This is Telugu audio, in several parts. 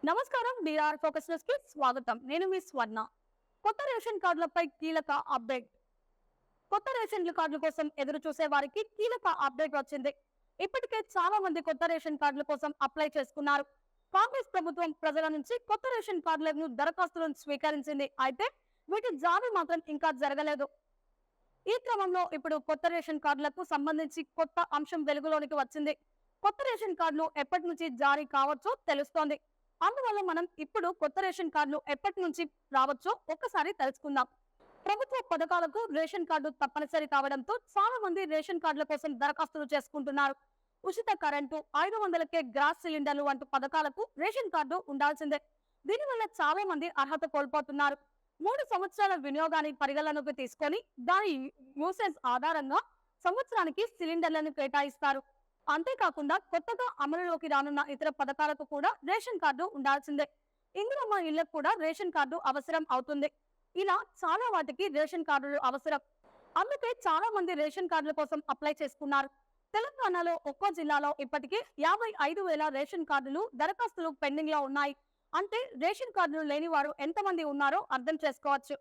నమస్కారం. డిఆర్ ఫోకస్ న్యూస్ కి స్వాగతం. నేను మీ స్వర్ణ. కొత్త రేషన్ కార్డులపై కీలక అప్డేట్. కొత్త రేషన్ కార్డుల కోసం ఎదురు చూసే వారికి కీలక అప్డేట్ వచ్చింది. ఇప్పటికే చాలా మంది కొత్త రేషన్ కార్డుల కోసం అప్లై చేసుకున్నారు. కాంగ్రెస్ ప్రభుత్వం ప్రజల నుంచి కొత్త రేషన్ కార్డులను దరఖాస్తులను స్వీకరించింది. అయితే వీటి జారీ మాత్రం ఇంకా జరగలేదు. ఈ క్రమంలో ఇప్పుడు కొత్త రేషన్ కార్డులకు సంబంధించి కొత్త అంశం వెలుగులోనికి వచ్చింది. కొత్త రేషన్ కార్డులు ఎప్పటి నుంచి జారీ కావచ్చో తెలుస్తోంది. అందువల్ల మనం ఇప్పుడు కొత్త రేషన్ కార్డులు ఎప్పటి నుంచి రావచ్చో ఒక్కసారి తెలుసుకుందాం. ప్రభుత్వ పథకాలకు రేషన్ కార్డు తప్పనిసరి కావడంతో చాలా మంది రేషన్ కార్డుల కోసం దరఖాస్తులు చేసుకుంటున్నారు. ఉచిత కరెంటు, 500కే గ్యాస్ సిలిండర్లు వంటి పథకాలకు రేషన్ కార్డు ఉండాల్సిందే. దీనివల్ల చాలా మంది అర్హత కోల్పోతున్నారు. 3 సంవత్సరాల వినియోగాన్ని పరిగణలోకి తీసుకొని దాని యూసేజ్ ఆధారంగా సంవత్సరానికి సిలిండర్లను కేటాయిస్తారు. అంతేకాకుండా కొత్తగా అమలులోకి రానున్న ఇతర పథకాలకు కూడా రేషన్ కార్డు ఉండాల్సిందే. ఇందులో మా ఇళ్లకు కూడా రేషన్ కార్డు అవసరం అవుతుంది. ఇలా చాలా వాటికి రేషన్ కార్డులు అవసరం. అందుకే చాలా మంది రేషన్ కార్డుల కోసం అప్లై చేసుకున్నారు. తెలంగాణలో ఒక్కో జిల్లాలో ఇప్పటికీ 55,000 రేషన్ కార్డులు దరఖాస్తులు పెండింగ్ లో ఉన్నాయి. అంటే రేషన్ కార్డులు లేని వారు ఎంతమంది ఉన్నారో అర్థం చేసుకోవచ్చు.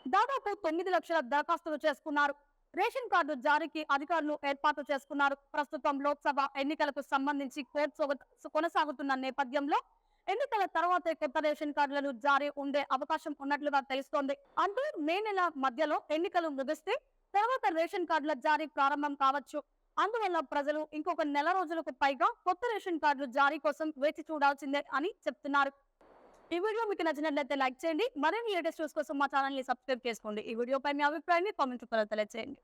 దాదాపు 9 లక్షల దరఖాస్తులు చేసుకున్నారు. రేషన్ కార్డు జారీకి అధికారులు ఏర్పాటు చేసుకున్నారు. ప్రస్తుతం లోక్సభ ఎన్నికలకు సంబంధించి కోర్టు కొనసాగుతున్న నేపథ్యంలో ఎన్నికల తర్వాతే కొత్త రేషన్ కార్డులను జారీ ఉండే అవకాశం ఉన్నట్లుగా తెలుస్తోంది. అంటే మే నెల మధ్యలో ఎన్నికలు ముగిస్తే తర్వాత రేషన్ కార్డుల జారీ ప్రారంభం కావచ్చు. అందువల్ల ప్రజలు ఇంకొక నెల రోజులకు పైగా కొత్త రేషన్ కార్డులు జారీ కోసం వేచి చూడాల్సిందే అని చెప్తున్నారు. ఈ వీడియో మీకు నచ్చినట్లయితే లైక్ చేయండి. మరిన్ని లేటెస్ట్ న్యూస్ కోసం మా ఛానల్ ని సబ్స్క్రైబ్ చేసుకోండి. ఈ వీడియోపై మీ అభిప్రాయాన్ని కామెంట్ రూపంలో తెలియజేయండి.